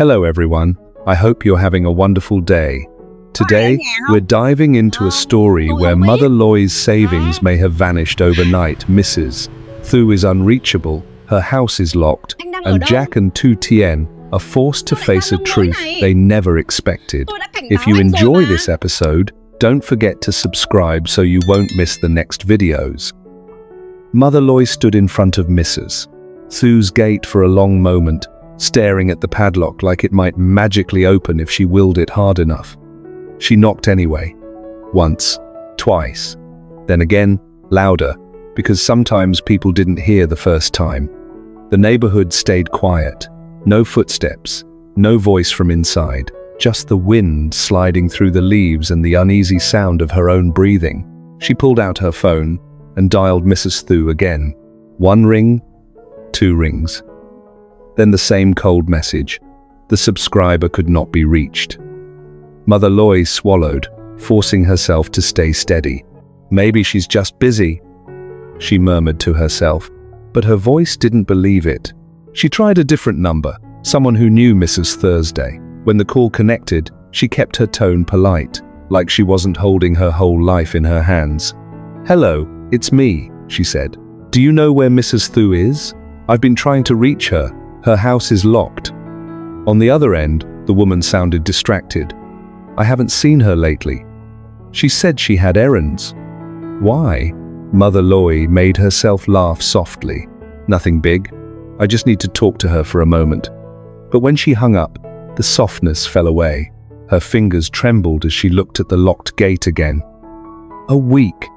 Hello everyone, I hope you're having a wonderful day. Today, we're diving into a story where Mother Loy's savings may have vanished overnight. Mrs. Thu is unreachable, her house is locked, and Jack and Tu Tien are forced to face a truth they never expected. If you enjoy this episode, don't forget to subscribe so you won't miss the next videos. Mother Loy stood in front of Mrs. Thu's gate for a long moment, staring at the padlock like it might magically open if she willed it hard enough. She knocked anyway. Once, twice, then again, louder, because sometimes people didn't hear the first time. The neighborhood stayed quiet. No footsteps, no voice from inside, just the wind sliding through the leaves and the uneasy sound of her own breathing. She pulled out her phone and dialed Mrs. Thu again. 1 ring, 2 rings. Then the same cold message. The subscriber could not be reached. Mother Loy swallowed, forcing herself to stay steady. Maybe she's just busy, she murmured to herself, but her voice didn't believe it. She tried a different number, someone who knew Mrs. Thursday. When the call connected, she kept her tone polite, like she wasn't holding her whole life in her hands. "Hello, it's me," she said. "Do you know where Mrs. Thu is? I've been trying to reach her. Her house is locked." On the other end, the woman sounded distracted. "I haven't seen her lately. She said she had errands." "Why?" Mother Loy made herself laugh softly. "Nothing big. I just need to talk to her for a moment." But when she hung up, the softness fell away. Her fingers trembled as she looked at the locked gate again. A week.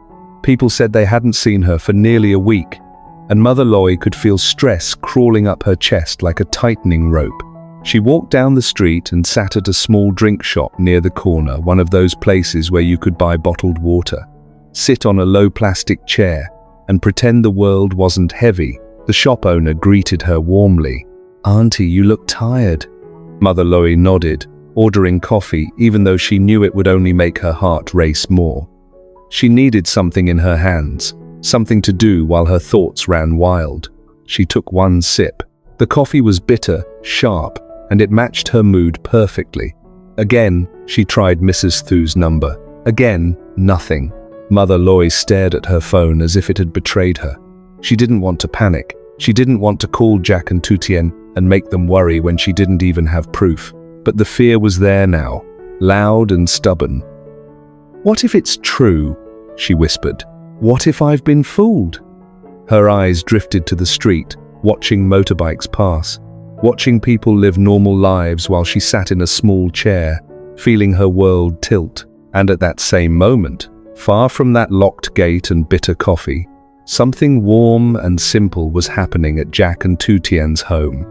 People said they hadn't seen her for nearly a week, and Mother Loy could feel stress crawling up her chest like a tightening rope. She walked down the street and sat at a small drink shop near the corner, one of those places where you could buy bottled water, sit on a low plastic chair, and pretend the world wasn't heavy. The shop owner greeted her warmly. "Auntie, you look tired." Mother Loy nodded, ordering coffee even though she knew it would only make her heart race more. She needed something in her hands, something to do while her thoughts ran wild. She took one sip. The coffee was bitter, sharp, and it matched her mood perfectly. Again, she tried Mrs. Thu's number. Again, nothing. Mother Loy stared at her phone as if it had betrayed her. She didn't want to panic. She didn't want to call Jack and Tu Tien and make them worry when she didn't even have proof. But the fear was there now, loud and stubborn. "What if it's true?" she whispered. "What if I've been fooled?" Her eyes drifted to the street, watching motorbikes pass, watching people live normal lives while she sat in a small chair, feeling her world tilt. And at that same moment, far from that locked gate and bitter coffee, something warm and simple was happening at Jack and Tu Tien's home.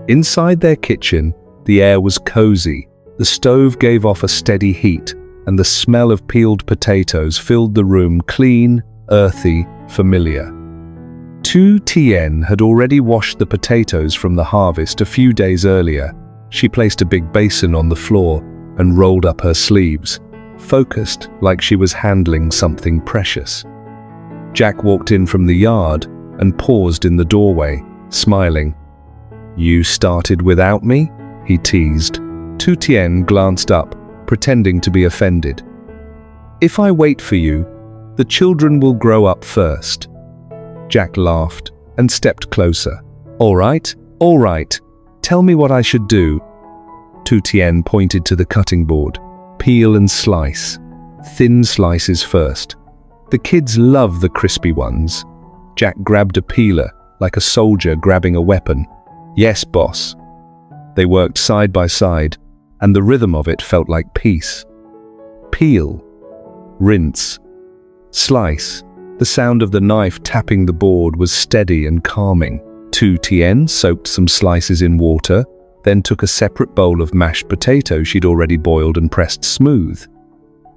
Inside their kitchen, the air was cozy. The stove gave off a steady heat, and the smell of peeled potatoes filled the room, clean, earthy, familiar. Tu Tien had already washed the potatoes from the harvest a few days earlier. She placed a big basin on the floor and rolled up her sleeves, focused like she was handling something precious. Jack walked in from the yard and paused in the doorway, smiling. "You started without me?" he teased. Tu Tien glanced up, pretending to be offended. "If I wait for you, the children will grow up first." Jack laughed and stepped closer. All right. Tell me what I should do." Tu Tien pointed to the cutting board. "Peel and slice. Thin slices first. The kids love the crispy ones." Jack grabbed a peeler, like a soldier grabbing a weapon. "Yes, boss." They worked side by side, and the rhythm of it felt like peace. Peel. Rinse. Slice. The sound of the knife tapping the board was steady and calming. Tu Tien soaked some slices in water, then took a separate bowl of mashed potato she'd already boiled and pressed smooth.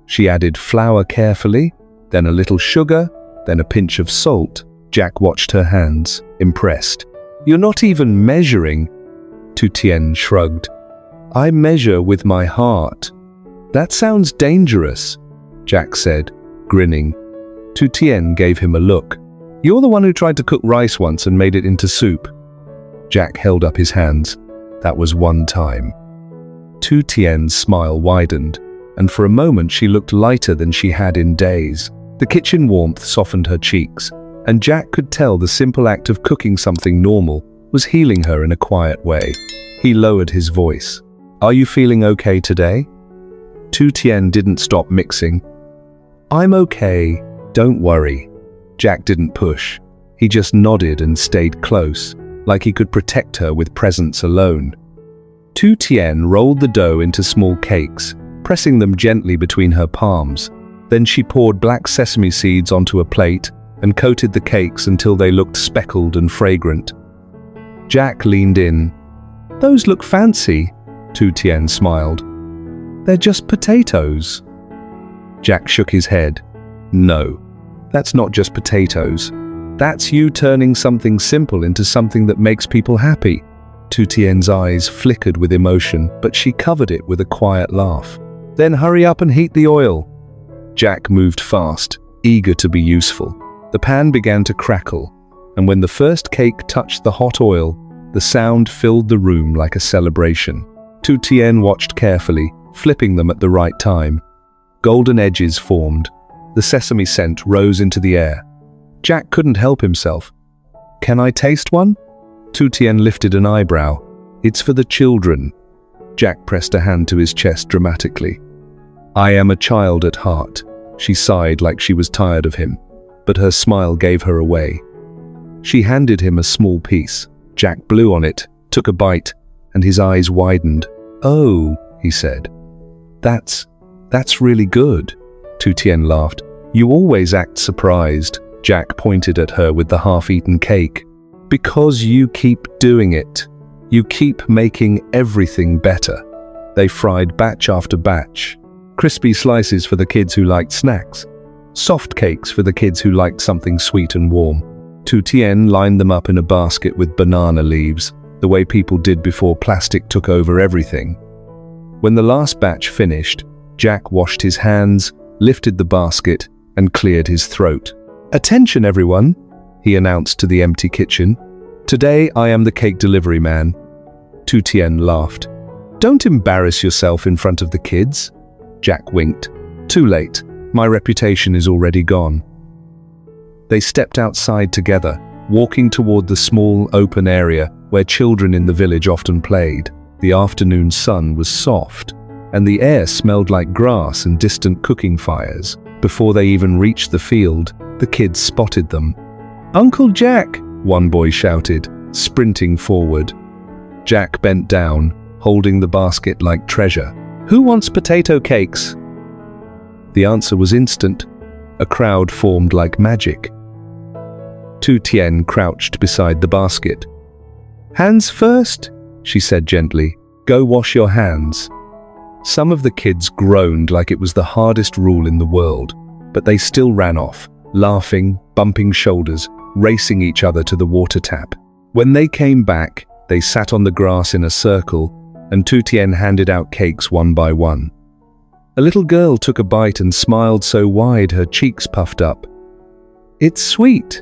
She added flour carefully, then a little sugar, then a pinch of salt. Jack watched her hands, impressed. "You're not even measuring." Tu Tien shrugged. "I measure with my heart." "That sounds dangerous," Jack said, grinning. Tu Tien gave him a look. "You're the one who tried to cook rice once and made it into soup." Jack held up his hands. "That was one time." Tu Tien's smile widened, and for a moment she looked lighter than she had in days. The kitchen warmth softened her cheeks, and Jack could tell the simple act of cooking something normal was healing her in a quiet way. He lowered his voice. "Are you feeling okay today?" Tu Tien didn't stop mixing. "I'm okay, don't worry." Jack didn't push. He just nodded and stayed close, like he could protect her with presence alone. Tu Tien rolled the dough into small cakes, pressing them gently between her palms. Then she poured black sesame seeds onto a plate and coated the cakes until they looked speckled and fragrant. Jack leaned in. "Those look fancy," Tu Tien smiled. "They're just potatoes." Jack shook his head. "No, that's not just potatoes. That's you turning something simple into something that makes people happy." Tu Tien's eyes flickered with emotion, but she covered it with a quiet laugh. "Then hurry up and heat the oil." Jack moved fast, eager to be useful. The pan began to crackle, and when the first cake touched the hot oil, the sound filled the room like a celebration. Tu Tien watched carefully, flipping them at the right time. Golden edges formed. The sesame scent rose into the air. Jack couldn't help himself. "Can I taste one?" Tu Tien lifted an eyebrow. "It's for the children." Jack pressed a hand to his chest dramatically. "I am a child at heart." She sighed like she was tired of him, but her smile gave her away. She handed him a small piece. Jack blew on it, took a bite, and his eyes widened. "Oh," he said. That's really good." Tu Tien laughed. "You always act surprised." Jack pointed at her with the half-eaten cake. "Because you keep doing it. You keep making everything better." They fried batch after batch. Crispy slices for the kids who liked snacks. Soft cakes for the kids who liked something sweet and warm. Tu Tien lined them up in a basket with banana leaves, the way people did before plastic took over everything. When the last batch finished, Jack washed his hands, lifted the basket, and cleared his throat. "Attention, everyone," he announced to the empty kitchen. "Today I am the cake delivery man." Tu Tien laughed. "Don't embarrass yourself in front of the kids." Jack winked. "Too late. My reputation is already gone." They stepped outside together, walking toward the small, open area where children in the village often played. The afternoon sun was soft, and the air smelled like grass and distant cooking fires. Before they even reached the field, the kids spotted them. "Uncle Jack!" one boy shouted, sprinting forward. Jack bent down, holding the basket like treasure. "Who wants potato cakes?" The answer was instant. A crowd formed like magic. Tu Tien crouched beside the basket. "Hands first," she said gently. "Go wash your hands." Some of the kids groaned like it was the hardest rule in the world, but they still ran off, laughing, bumping shoulders, racing each other to the water tap. When they came back, they sat on the grass in a circle, and Tu Tien handed out cakes one by one. A little girl took a bite and smiled so wide her cheeks puffed up. "It's sweet."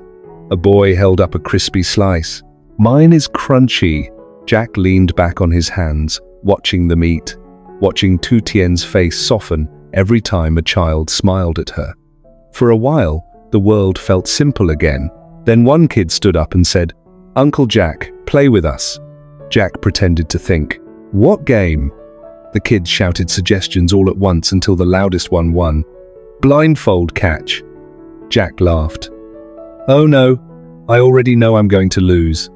A boy held up a crispy slice. "Mine is crunchy." Jack leaned back on his hands, watching them eat, watching Tu Tien's face soften every time a child smiled at her. For a while, the world felt simple again. Then one kid stood up and said, "Uncle Jack, play with us." Jack pretended to think. "What game?" The kids shouted suggestions all at once until the loudest one won. "Blindfold catch." Jack laughed. "Oh no, I already know I'm going to lose."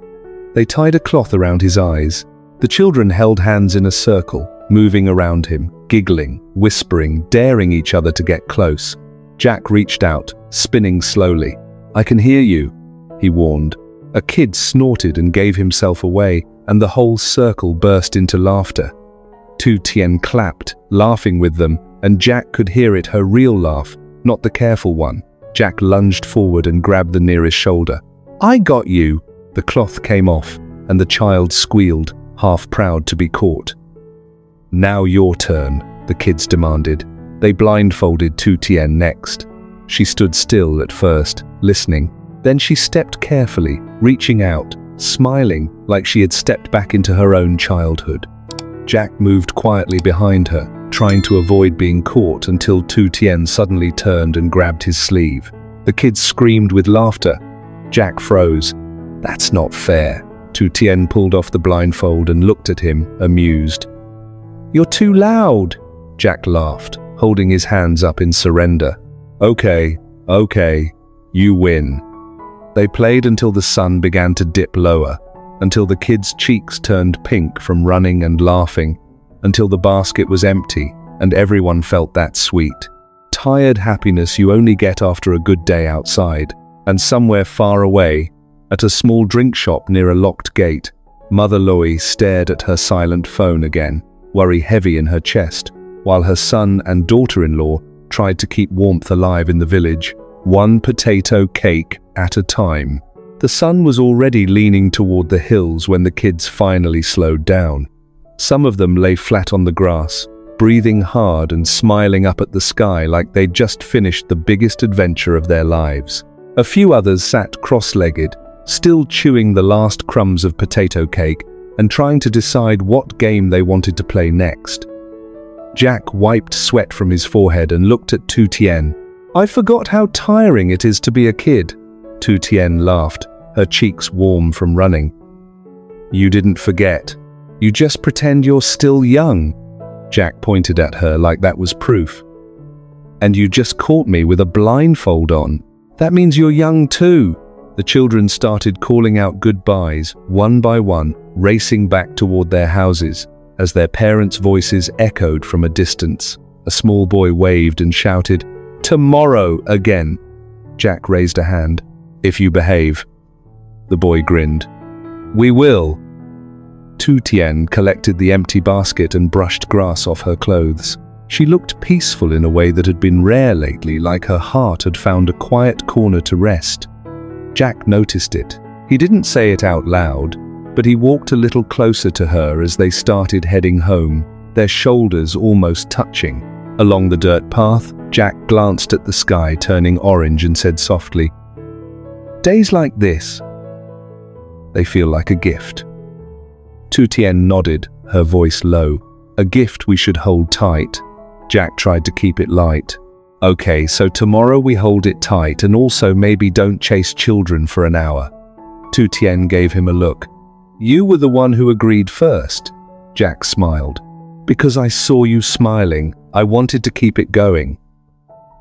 They tied a cloth around his eyes. The children held hands in a circle, moving around him, giggling, whispering, daring each other to get close. Jack reached out, spinning slowly. "I can hear you," he warned. A kid snorted and gave himself away, and the whole circle burst into laughter. Tu Tien clapped, laughing with them, and Jack could hear it, her real laugh, not the careful one. Jack lunged forward and grabbed the nearest shoulder. "I got you!" The cloth came off, and the child squealed, half proud to be caught. "Now your turn," the kids demanded. They blindfolded Tu Tien next. She stood still at first, listening. Then she stepped carefully, reaching out, smiling like she had stepped back into her own childhood. Jack moved quietly behind her, trying to avoid being caught until Tu Tien suddenly turned and grabbed his sleeve. The kids screamed with laughter. Jack froze. "That's not fair." Tu Tien pulled off the blindfold and looked at him, amused. "You're too loud," Jack laughed, holding his hands up in surrender. Okay, you win." They played until the sun began to dip lower, until the kids' cheeks turned pink from running and laughing, until the basket was empty and everyone felt that sweet, tired happiness you only get after a good day outside. And somewhere far away, at a small drink shop near a locked gate, Mother Ly stared at her silent phone again, worry heavy in her chest, while her son and daughter-in-law tried to keep warmth alive in the village, one potato cake at a time. The sun was already leaning toward the hills when the kids finally slowed down. Some of them lay flat on the grass, breathing hard and smiling up at the sky like they'd just finished the biggest adventure of their lives. A few others sat cross-legged, still chewing the last crumbs of potato cake and trying to decide what game they wanted to play next. Jack wiped sweat from his forehead and looked at Tu Tien. "I forgot how tiring it is to be a kid." Tu Tien laughed, her cheeks warm from running. "You didn't forget. You just pretend you're still young." Jack pointed at her like that was proof. "And you just caught me with a blindfold on. That means you're young too." The children started calling out goodbyes, one by one, racing back toward their houses, as their parents' voices echoed from a distance. A small boy waved and shouted, "Tomorrow again." Jack raised a hand. "If you behave." The boy grinned. "We will." Tu Tien collected the empty basket and brushed grass off her clothes. She looked peaceful in a way that had been rare lately, like her heart had found a quiet corner to rest. Jack noticed it. He didn't say it out loud, but he walked a little closer to her as they started heading home, their shoulders almost touching. Along the dirt path, Jack glanced at the sky turning orange and said softly, "Days like this, they feel like a gift." Tu Tien nodded, her voice low. "A gift we should hold tight." Jack tried to keep it light. "Okay, so tomorrow we hold it tight and also maybe don't chase children for an hour." Tu Tien gave him a look. "You were the one who agreed first." Jack smiled. "Because I saw you smiling, I wanted to keep it going."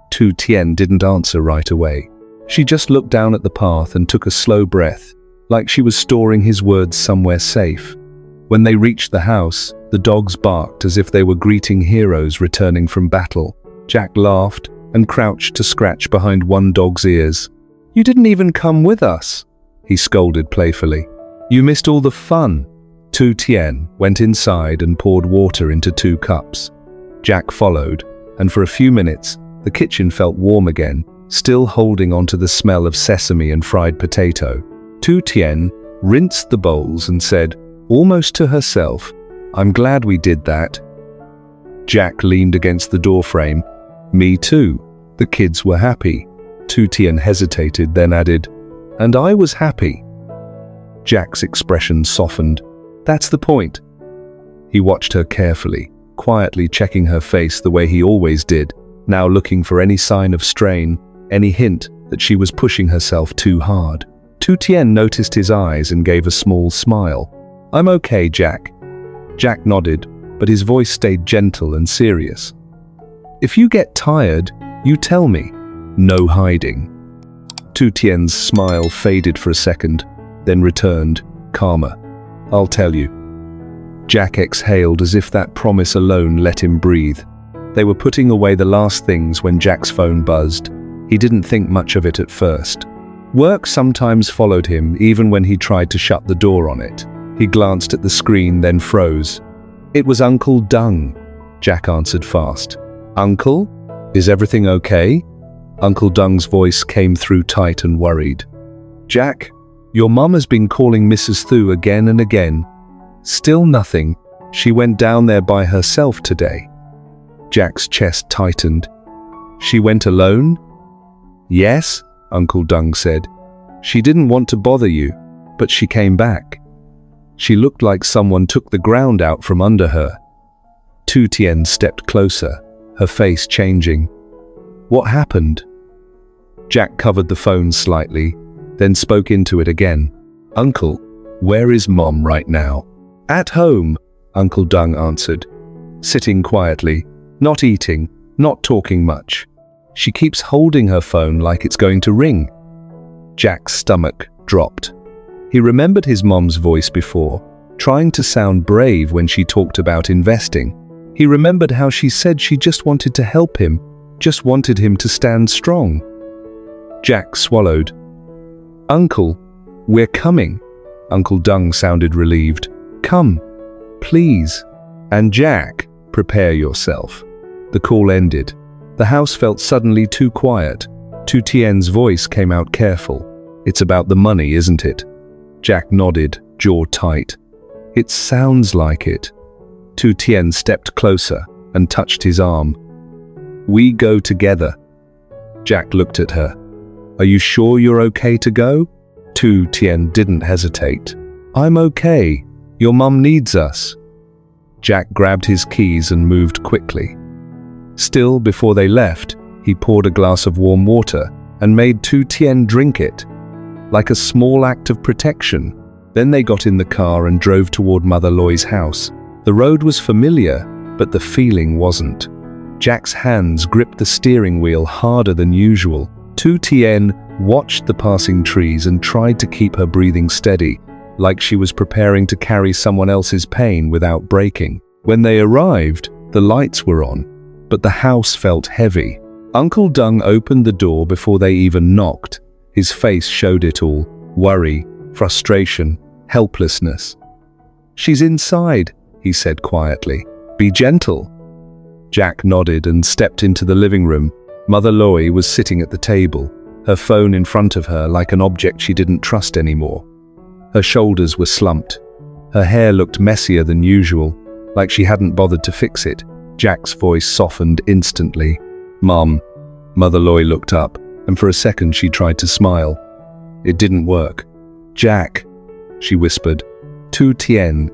Tu Tien didn't answer right away. She just looked down at the path and took a slow breath, like she was storing his words somewhere safe. When they reached the house, the dogs barked as if they were greeting heroes returning from battle. Jack laughed and crouched to scratch behind one dog's ears. "You didn't even come with us," he scolded playfully. "You missed all the fun." Tu Tien went inside and poured water into 2 cups. Jack followed, and for a few minutes, the kitchen felt warm again, still holding onto the smell of sesame and fried potato. Tu Tien rinsed the bowls and said, almost to herself, "I'm glad we did that." Jack leaned against the doorframe. "Me too." The kids were happy. Tu Tien hesitated, then added, "And I was happy." Jack's expression softened. "That's the point." He watched her carefully, quietly checking her face the way he always did, now looking for any sign of strain, any hint that she was pushing herself too hard. Tu Tien noticed his eyes and gave a small smile. "I'm okay, Jack." Jack nodded, but his voice stayed gentle and serious. "If you get tired, you tell me. No hiding." Tu Tien's smile faded for a second, then returned, calmer. "I'll tell you." Jack exhaled as if that promise alone let him breathe. They were putting away the last things when Jack's phone buzzed. He didn't think much of it at first. Work sometimes followed him even when he tried to shut the door on it. He glanced at the screen, then froze. It was Uncle Dung. Jack answered fast. "Uncle? Is everything okay?" Uncle Dung's voice came through tight and worried. "Jack, your mum has been calling Mrs. Thu again and again. Still nothing. She went down there by herself today." Jack's chest tightened. "She went alone?" "Yes," Uncle Dung said. "She didn't want to bother you, but she came back." She looked like someone took the ground out from under her. Tu Tien stepped closer, her face changing. What happened? Jack covered the phone slightly, then spoke into it again. Uncle, where is Mom right now? At home, Uncle Dung answered, sitting quietly, not eating, not talking much. She keeps holding her phone like it's going to ring. Jack's stomach dropped. He remembered his mom's voice before, trying to sound brave when she talked about investing. He remembered how she said she just wanted to help him, just wanted him to stand strong. Jack swallowed. Uncle, we're coming. Uncle Dung sounded relieved. Come, please. And Jack, prepare yourself. The call ended. The house felt suddenly too quiet. Tu Tien's voice came out careful. It's about the money, isn't it? Jack nodded, jaw tight. It sounds like it. Tu Tien stepped closer and touched his arm. We go together. Jack looked at her. Are you sure you're okay to go? Tu Tien didn't hesitate. I'm okay. Your mum needs us. Jack grabbed his keys and moved quickly. Still, before they left, he poured a glass of warm water and made Tu Tien drink it, like a small act of protection. Then they got in the car and drove toward Mother Loy's house. The road was familiar, but the feeling wasn't. Jack's hands gripped the steering wheel harder than usual. Tu Tien watched the passing trees and tried to keep her breathing steady, like she was preparing to carry someone else's pain without breaking. When they arrived, the lights were on, but the house felt heavy. Uncle Dung opened the door before they even knocked. His face showed it all: worry, frustration, helplessness. She's inside, he said quietly. Be gentle. Jack nodded and stepped into the living room. Mother Loy was sitting at the table, her phone in front of her like an object she didn't trust anymore. Her shoulders were slumped. Her hair looked messier than usual, like she hadn't bothered to fix it. Jack's voice softened instantly. Mom. Mother Loy looked up, and for a second she tried to smile. It didn't work. Jack, she whispered. Tu Tien.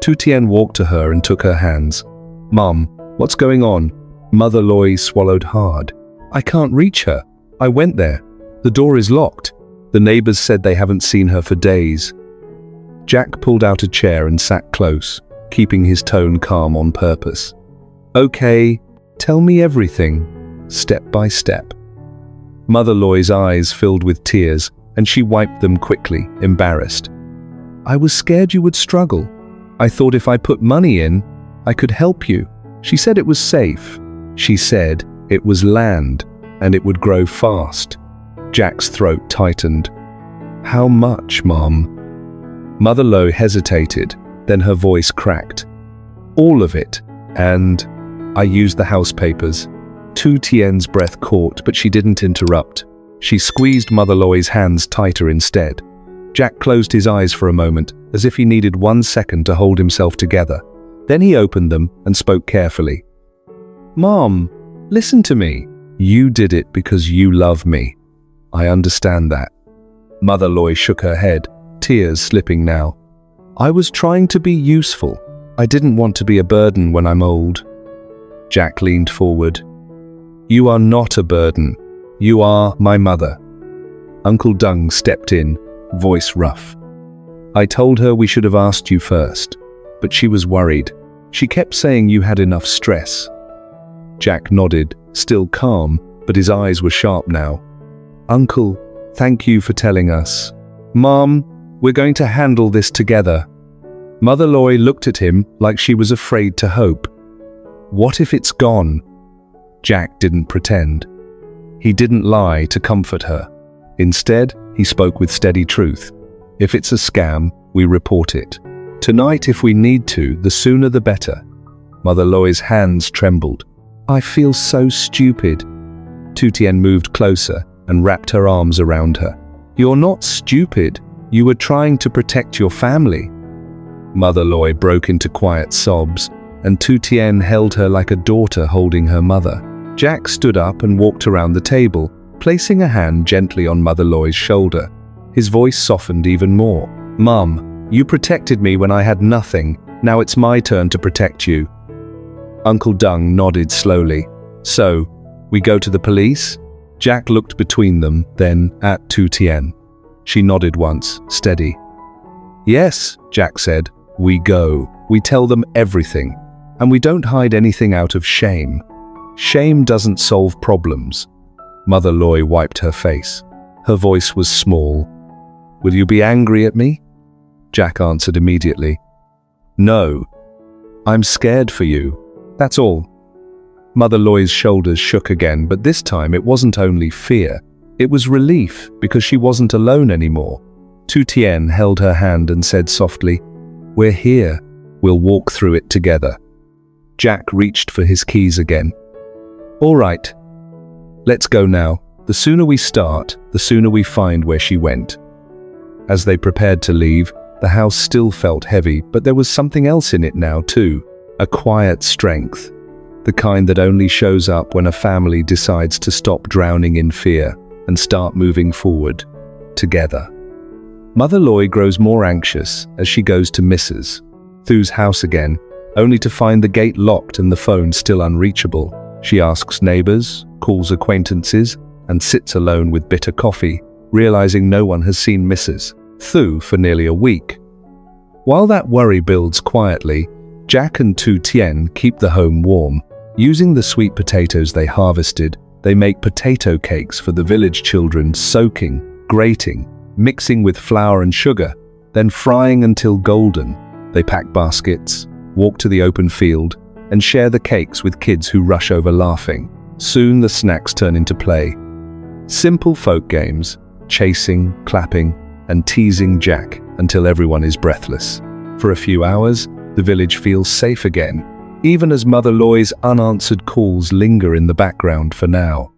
Tu Tien walked to her and took her hands. Mom, what's going on? Mother Loy swallowed hard. I can't reach her. I went there. The door is locked. The neighbors said they haven't seen her for days. Jack pulled out a chair and sat close, keeping his tone calm on purpose. Okay, tell me everything, step by step. Mother Loy's eyes filled with tears, and she wiped them quickly, embarrassed. I was scared you would struggle. I thought if I put money in, I could help you. She said it was safe. She said it was land, and it would grow fast. Jack's throat tightened. How much, Mom? Mother Loy hesitated, then her voice cracked. All of it, and I used the house papers. Tu Tien's breath caught, but she didn't interrupt. She squeezed Mother Loy's hands tighter instead. Jack closed his eyes for a moment, as if he needed 1 second to hold himself together. Then he opened them and spoke carefully. Mom, listen to me. You did it because you love me. I understand that. Mother Loy shook her head, tears slipping now. I was trying to be useful. I didn't want to be a burden when I'm old. Jack leaned forward. You are not a burden. You are my mother. Uncle Dung stepped in, voice rough. I told her we should have asked you first, but she was worried. She kept saying you had enough stress. Jack nodded, still calm, but his eyes were sharp now. Uncle, thank you for telling us. Mom, we're going to handle this together. Mother Loy looked at him like she was afraid to hope. What if it's gone? Jack didn't pretend. He didn't lie to comfort her. Instead, he spoke with steady truth. If it's a scam, we report it. Tonight, if we need to, the sooner the better. Mother Loy's hands trembled. I feel so stupid. Tu Tien moved closer and wrapped her arms around her. You're not stupid. You were trying to protect your family. Mother Loy broke into quiet sobs, and Tu Tien held her like a daughter holding her mother. Jack stood up and walked around the table, placing a hand gently on Mother Loy's shoulder. His voice softened even more. Mum, You protected me when I had nothing. Now it's my turn to protect you." Uncle Dung nodded slowly. "So, we go to the police?" Jack looked between them, then at Tu Tien. She nodded once, steady. "Yes," Jack said. "We go. We tell them everything. And we don't hide anything out of shame. Shame doesn't solve problems." Mother Loy wiped her face. Her voice was small. "Will you be angry at me?" Jack answered immediately. "No. I'm scared for you. That's all." Mother Loy's shoulders shook again, but this time it wasn't only fear. It was relief, because she wasn't alone anymore. Tu Tien held her hand and said softly, "We're here. We'll walk through it together." Jack reached for his keys again. "All right. Let's go now. The sooner we start, the sooner we find where she went." As they prepared to leave, the house still felt heavy, but there was something else in it now too. A quiet strength. The kind that only shows up when a family decides to stop drowning in fear and start moving forward, together. Mother Loy grows more anxious as she goes to Mrs. Thu's house again, only to find the gate locked and the phone still unreachable. She asks neighbors, calls acquaintances, and sits alone with bitter coffee, realizing no one has seen Mrs. Thu for nearly a week. While that worry builds quietly, Jack and Tu Tien keep the home warm. Using the sweet potatoes they harvested, they make potato cakes for the village children, soaking, grating, mixing with flour and sugar, then frying until golden. They pack baskets, walk to the open field, and share the cakes with kids who rush over laughing. Soon the snacks turn into play. Simple folk games, chasing, clapping, and teasing Jack until everyone is breathless. For a few hours, the village feels safe again, even as Mother Loy's unanswered calls linger in the background for now.